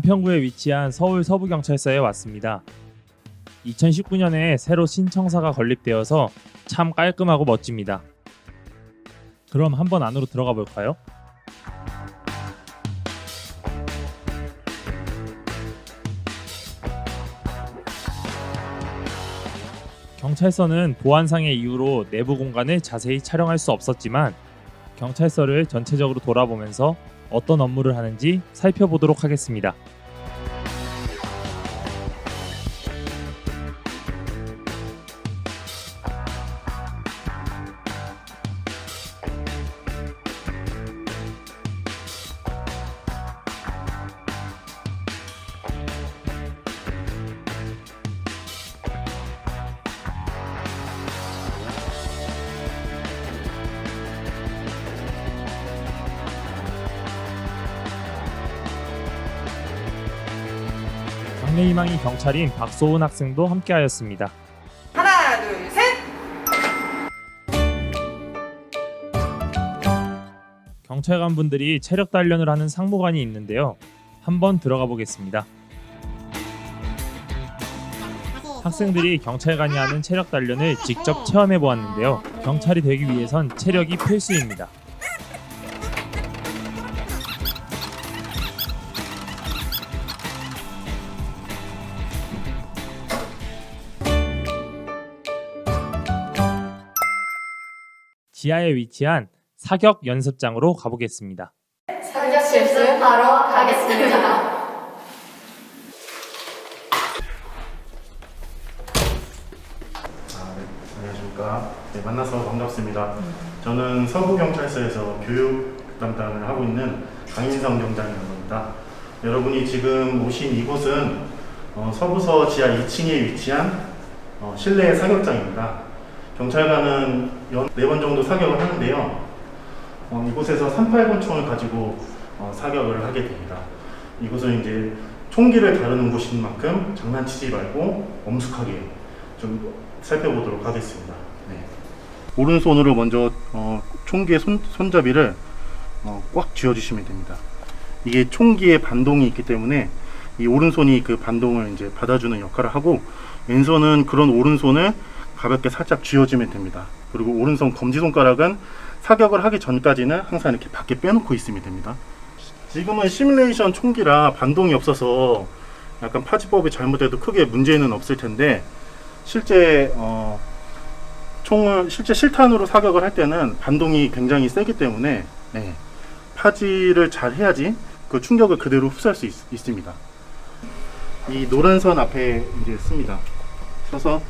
은평구에 위치한 서울 서부경찰서에 왔습니다. 2019년에 새로 신청사가 건립되어서 참 깔끔하고 멋집니다. 그럼 한번 안으로 들어가 볼까요? 경찰서는 보안상의 이유로 내부 공간을 자세히 촬영할 수 없었지만 경찰서를 전체적으로 돌아보면서 어떤 업무를 하는지 살펴보도록 하겠습니다. 장래희망이 경찰인 박소은 학생도 함께하였습니다. 하나, 둘, 셋! 경찰관분들이 체력 단련을 하는 상무관이 있는데요. 한번 들어가 보겠습니다. 학생들이 경찰관이 하는 체력 단련을 직접 체험해 보았는데요. 경찰이 되기 위해선 체력이 필수입니다. 지하에 위치한 사격 연습장으로 가보겠습니다. 사격 실습 하러 가겠습니다. 안녕하십니까. 네, 만나서 반갑습니다. 저는 서부경찰서에서 교육 담당을 하고 있는 강인성 경장이라고 합니다. 여러분이 지금 오신 이곳은 서부서 지하 2층에 위치한 실내 사격장입니다. 경찰관은 연 4번 정도 사격을 하는데요. 이곳에서 380 총을 가지고 사격을 하게 됩니다. 이곳은 이제 총기를 다루는 곳인 만큼 장난치지 말고 엄숙하게 좀 살펴보도록 하겠습니다. 네. 오른손으로 먼저 총기의 손잡이를 꽉 쥐어주시면 됩니다. 이게 총기의 반동이 있기 때문에 이 오른손이 그 반동을 이제 받아주는 역할을 하고, 왼손은 그런 오른손을 가볍게 살짝 쥐어주면 됩니다. 그리고 오른손 검지손가락은 사격을 하기 전까지는 항상 이렇게 밖에 빼놓고 있으면 됩니다. 지금은 시뮬레이션 총기라 반동이 없어서 약간 파지법이 잘못돼도 크게 문제는 없을 텐데, 실제 실제 실탄으로 사격을 할 때는 반동이 굉장히 세기 때문에 파지를 잘 해야지 그 충격을 그대로 흡수할 수 있습니다. 이 노란 선 앞에 이제 씁니다. 서서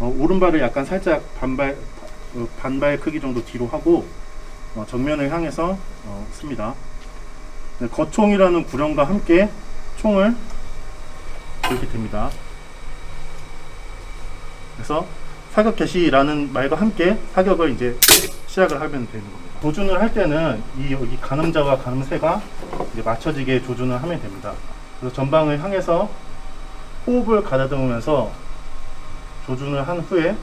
오른발을 약간 살짝 반발 크기 정도 뒤로 하고 정면을 향해서 씁니다. 네, 거총이라는 구령과 함께 총을 이렇게 됩니다. 그래서 사격 개시라는 말과 함께 사격을 이제 시작을 하면 되는 겁니다. 조준을 할 때는 여기 가늠자와 가늠쇠가 이제 맞춰지게 조준을 하면 됩니다. 그래서 전방을 향해서 호흡을 가다듬으면서 조준을 한 후에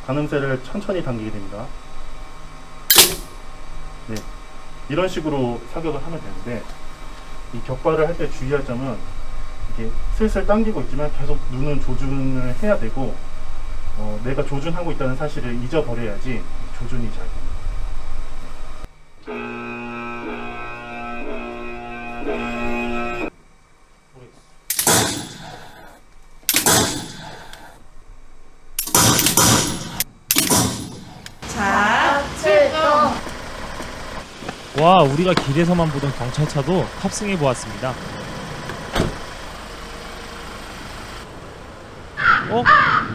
가늠쇠를 천천히 당기게 됩니다. 네, 이런 식으로 사격을 하면 되는데, 이 격발을 할 때 주의할 점은 이게 슬슬 당기고 있지만 계속 눈은 조준을 해야 되고, 내가 조준하고 있다는 사실을 잊어버려야지 조준이 잘 됩니다. 자, 출동! 와, 우리가 길에서만 보던 경찰차도 탑승해 보았습니다.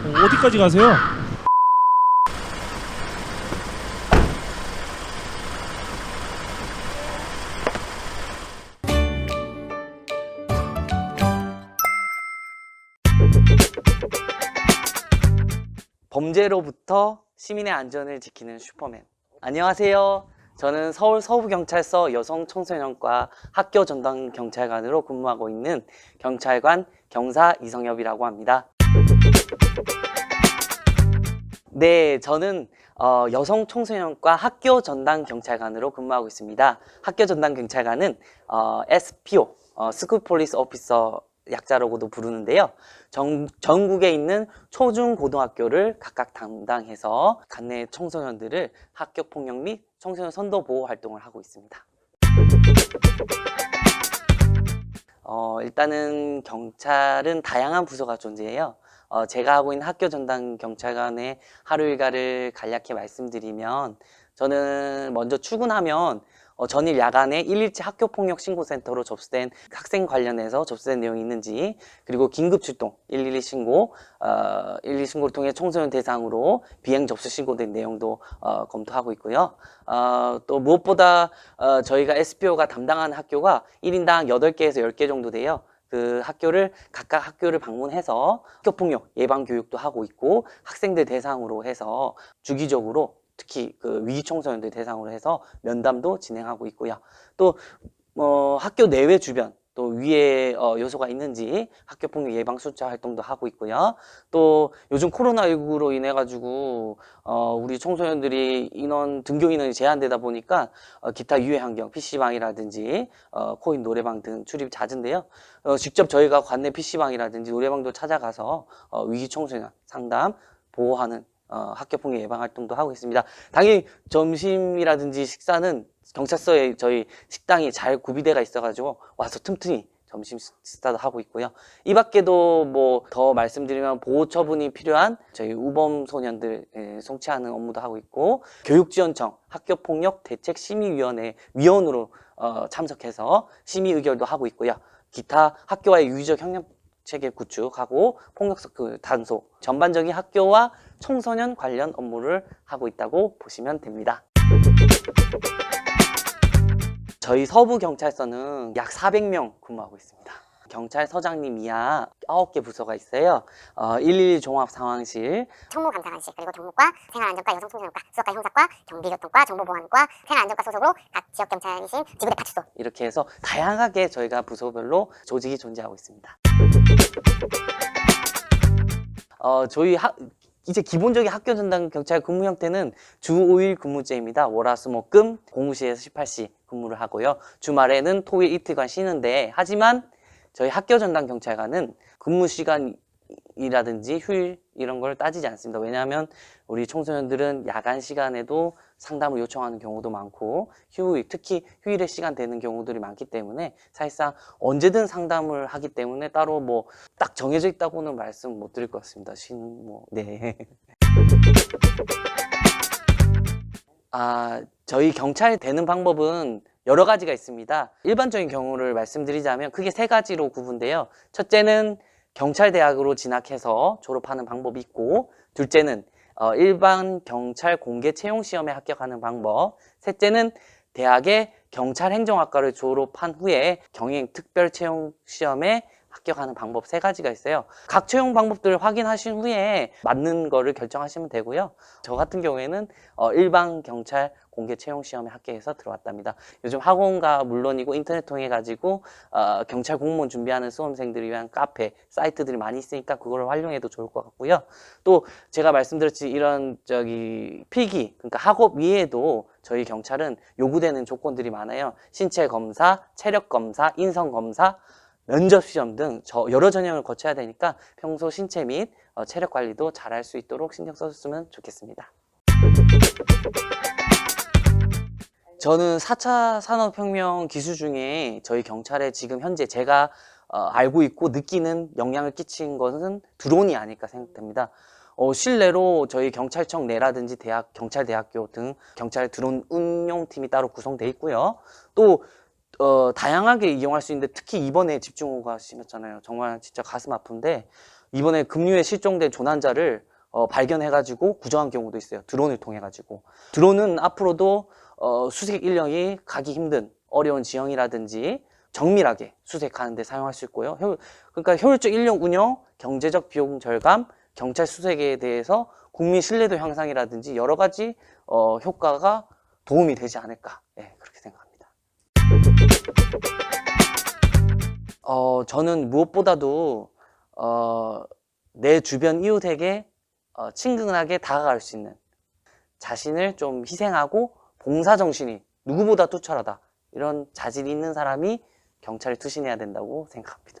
어디까지 가세요? 범죄로부터 시민의 안전을 지키는 슈퍼맨. 안녕하세요. 저는 서울 서부경찰서 여성청소년과 학교 전담 경찰관으로 근무하고 있는 경찰관 경사 이성엽이라고 합니다. 네, 저는 여성 청소년과 학교 전담 경찰관으로 근무하고 있습니다. 학교 전담 경찰관은 SPO, 스쿨 폴리스 오피서 약자라고도 부르는데요. 전국에 있는 초중 고등학교를 각각 담당해서 관내 청소년들을 학교 폭력 및 청소년 선도 보호 활동을 하고 있습니다. 일단은 경찰은 다양한 부서가 존재해요. 제가 하고 있는 학교 전담 경찰관의 하루 일과를 간략히 말씀드리면, 저는 먼저 출근하면 전일 야간에 117 학교폭력 신고센터로 접수된 학생 관련해서 접수된 내용이 있는지, 그리고 긴급 출동 112 신고, 112 신고를 통해 청소년 대상으로 비행 접수 신고된 내용도 검토하고 있고요. 또 무엇보다 저희가 SPO가 담당하는 학교가 1인당 8개에서 10개 정도 돼요. 그 학교를 각각 학교를 방문해서 학교폭력 예방 교육도 하고 있고, 학생들 대상으로 해서 주기적으로 특히 그 위기 청소년들 대상으로 해서 면담도 진행하고 있고요. 또 학교 내외 주변 또 위에 요소가 있는지 학교폭력 예방 수차 활동도 하고 있고요. 또 요즘 코로나19로 인해 가지고 우리 청소년들이 등교 인원이 제한되다 보니까 기타 유해 환경, PC방이라든지 코인 노래방 등 출입이 잦은데요. 직접 저희가 관내 PC방이라든지 노래방도 찾아가서 위기 청소년 상담 보호하는 학교폭력 예방 활동도 하고 있습니다. 당연히 점심이라든지 식사는 경찰서에 저희 식당이 잘 구비되어 있어가지고 와서 틈틈이 점심 식사도 하고 있고요. 이 밖에도 뭐 더 말씀드리면 보호 처분이 필요한 저희 우범 소년들 송치하는 업무도 하고 있고, 교육지원청 학교폭력 대책심의위원회 위원으로 참석해서 심의 의결도 하고 있고요. 기타 학교와의 유의적 협력 체계 구축하고 폭력 단속, 전반적인 학교와 청소년 관련 업무를 하고 있다고 보시면 됩니다. 저희 서부경찰서는 약 400명 근무하고 있습니다. 경찰서장님 이하 9개 부서가 있어요. 112 종합상황실, 총무감사관실, 그리고 경무과, 생활안전과, 여성청소년과, 수석과 형사과, 경비교통과, 정보보안과, 생활안전과 소속으로 각 지역경찰이신 지구대 파출소, 이렇게 해서 다양하게 저희가 부서별로 조직이 존재하고 있습니다. 저희 이제 기본적인 학교 전담 경찰 근무 형태는 주 5일 근무제입니다. 월화수목금 공무시에서 18시 근무를 하고요. 주말에는 토일 이틀간 쉬는데, 하지만 저희 학교 전담 경찰관은 근무 시간이라든지 휴일 이런 걸 따지지 않습니다. 왜냐하면 우리 청소년들은 야간 시간에도 상담을 요청하는 경우도 많고, 특히 휴일에 시간 되는 경우들이 많기 때문에 사실상 언제든 상담을 하기 때문에 따로 뭐 딱 정해져 있다고는 말씀 못 드릴 것 같습니다. 네. 저희 경찰 되는 방법은 여러 가지가 있습니다. 일반적인 경우를 말씀드리자면 크게 3가지로 구분돼요. 첫째는 경찰대학으로 진학해서 졸업하는 방법이 있고, 둘째는 일반 경찰 공개 채용 시험에 합격하는 방법, 셋째는 대학의 경찰행정학과를 졸업한 후에 경영 특별 채용 시험에 합격하는 방법, 3가지가 있어요. 각 채용 방법들을 확인하신 후에 맞는 거를 결정하시면 되고요. 저 같은 경우에는 일반 경찰 공개 채용 시험에 합격해서 들어왔답니다. 요즘 학원가 물론이고 인터넷 통해 가지고 경찰 공무원 준비하는 수험생들을 위한 카페, 사이트들이 많이 있으니까 그걸 활용해도 좋을 것 같고요. 또 제가 말씀드렸지 이런 필기, 그러니까 학업 이외에도 저희 경찰은 요구되는 조건들이 많아요. 신체 검사, 체력 검사, 인성 검사, 면접 시험 등 여러 전형을 거쳐야 되니까 평소 신체 및 체력 관리도 잘 할 수 있도록 신경 써줬으면 좋겠습니다. 저는 4차 산업혁명 기술 중에 저희 경찰에 지금 현재 제가 알고 있고 느끼는 영향을 끼친 것은 드론이 아닐까 생각됩니다. 실내로 저희 경찰청 내라든지 경찰대학교 등 경찰 드론 운용팀이 따로 구성되어 있고요. 또 다양하게 이용할 수 있는데, 특히 이번에 집중호우가 심했잖아요. 정말 진짜 가슴 아픈데, 이번에 급류에 실종된 조난자를 발견해가지고 구조한 경우도 있어요. 드론을 통해가지고. 드론은 앞으로도 수색 인력이 가기 힘든 어려운 지형이라든지 정밀하게 수색하는 데 사용할 수 있고요. 그러니까 효율적 인력 운영, 경제적 비용 절감, 경찰 수색에 대해서 국민 신뢰도 향상이라든지 여러 가지 효과가 도움이 되지 않을까, 그렇게 생각합니다. 저는 무엇보다도 내 주변 이웃에게 친근하게 다가갈 수 있는, 자신을 좀 희생하고 봉사정신이 누구보다 투철하다, 이런 자질이 있는 사람이 경찰에 투신해야 된다고 생각합니다.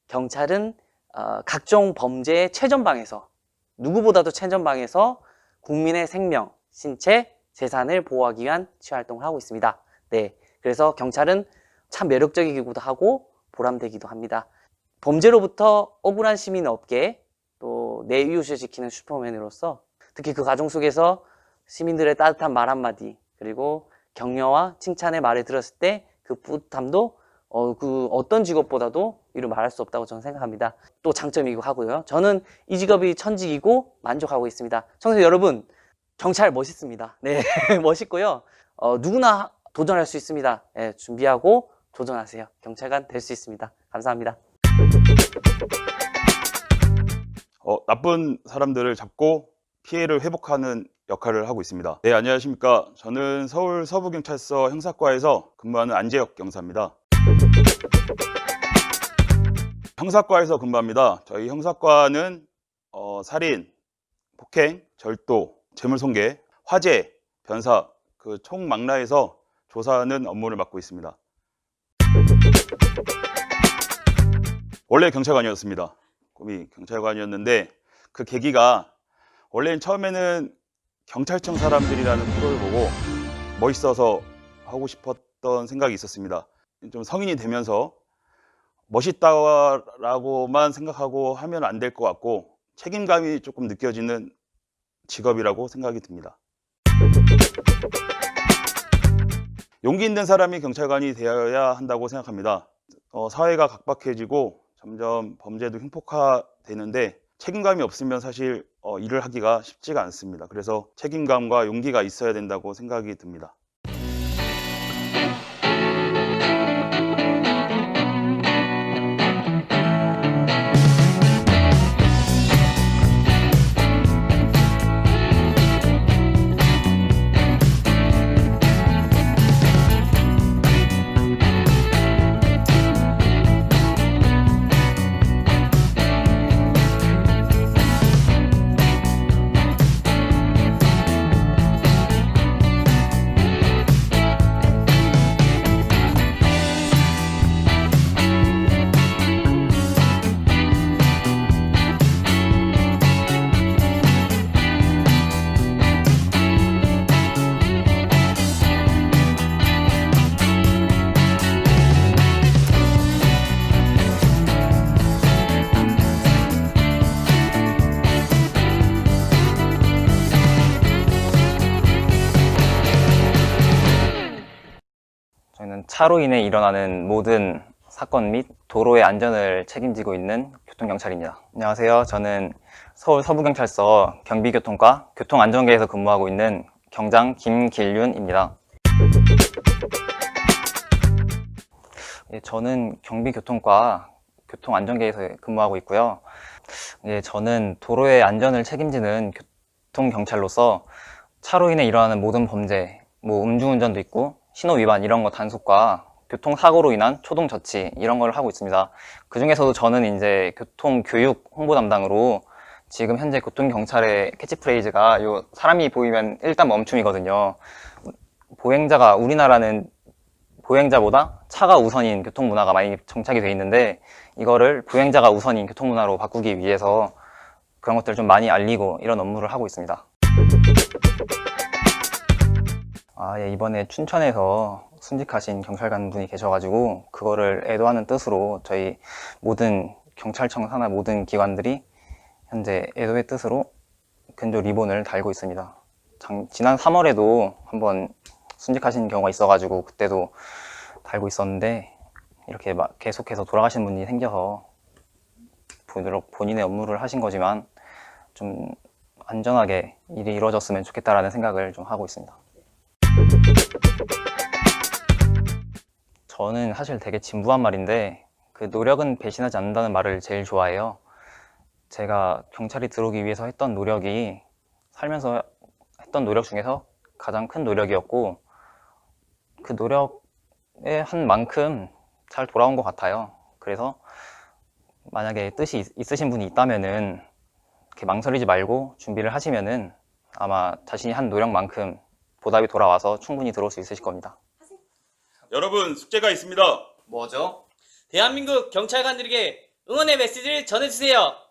경찰은 각종 범죄의 최전방에서, 누구보다도 최전방에서 국민의 생명, 신체, 재산을 보호하기 위한 취활동을 하고 있습니다. 네, 그래서 경찰은 참 매력적이기도 하고 보람되기도 합니다. 범죄로부터 억울한 시민은 없게 또 내 이웃을 지키는 슈퍼맨으로서, 특히 그 과정 속에서 시민들의 따뜻한 말 한마디, 그리고 격려와 칭찬의 말을 들었을 때 그 뿌듯함도 그 어떤 직업보다도 이루 말할 수 없다고 저는 생각합니다. 또 장점이고 하고요. 저는 이 직업이 천직이고 만족하고 있습니다. 청소년 여러분, 경찰 멋있습니다. 네, 멋있고요. 누구나 도전할 수 있습니다. 네, 준비하고 도전하세요. 경찰관 될 수 있습니다. 감사합니다. 나쁜 사람들을 잡고 피해를 회복하는 역할을 하고 있습니다. 네, 안녕하십니까. 저는 서울 서부경찰서 형사과에서 근무하는 안재혁 경사입니다. 형사과에서 근무합니다. 저희 형사과는 살인, 폭행, 절도, 재물손괴, 화재, 변사, 그 총망라해서 조사하는 업무를 맡고 있습니다. 원래 경찰관이었습니다. 꿈이 경찰관이었는데 그 계기가, 원래는 처음에는 경찰청 사람들이라는 프로를 보고 멋있어서 하고 싶었던 생각이 있었습니다. 좀 성인이 되면서 멋있다라고만 생각하고 하면 안 될 것 같고 책임감이 조금 느껴지는 직업이라고 생각이 듭니다. 용기 있는 사람이 경찰관이 되어야 한다고 생각합니다. 사회가 각박해지고 점점 범죄도 흉폭화되는데 책임감이 없으면 사실 일을 하기가 쉽지가 않습니다. 그래서 책임감과 용기가 있어야 된다고 생각이 듭니다. 저희는 차로 인해 일어나는 모든 사건 및 도로의 안전을 책임지고 있는 교통경찰입니다. 안녕하세요. 저는 서울 서부경찰서 경비교통과 교통안전계에서 근무하고 있는 경장 김길윤입니다. 저는 경비교통과 교통안전계에서 근무하고 있고요. 저는 도로의 안전을 책임지는 교통경찰로서 차로 인해 일어나는 모든 범죄, 음주운전도 있고 신호위반 이런 거 단속과 교통사고로 인한 초동처치 이런 걸 하고 있습니다. 그 중에서도 저는 이제 교통교육 홍보 담당으로 지금 현재 교통경찰의 캐치프레이즈가 사람이 보이면 일단 멈춤이거든요. 우리나라는 보행자보다 차가 우선인 교통문화가 많이 정착이 돼 있는데 이거를 보행자가 우선인 교통문화로 바꾸기 위해서 그런 것들을 좀 많이 알리고 이런 업무를 하고 있습니다. 이번에 춘천에서 순직하신 경찰관 분이 계셔가지고 그거를 애도하는 뜻으로 저희 모든 경찰청 산하 모든 기관들이 현재 애도의 뜻으로 근조 리본을 달고 있습니다. 지난 3월에도 한번 순직하신 경우가 있어가지고 그때도 달고 있었는데 이렇게 계속해서 돌아가신 분이 생겨서 본인의 업무를 하신 거지만 좀 안전하게 일이 이루어졌으면 좋겠다라는 생각을 좀 하고 있습니다. 저는 사실 되게 진부한 말인데 그 노력은 배신하지 않는다는 말을 제일 좋아해요. 제가 경찰이 들어오기 위해서 했던 노력이 살면서 했던 노력 중에서 가장 큰 노력이었고 그 노력에 한 만큼 잘 돌아온 것 같아요. 그래서 만약에 뜻이 있으신 분이 있다면은 이렇게 망설이지 말고 준비를 하시면은 아마 자신이 한 노력만큼 보답이 돌아와서 충분히 들어올 수 있으실 겁니다. 여러분 숙제가 있습니다. 뭐죠? 대한민국 경찰관들에게 응원의 메시지를 전해주세요.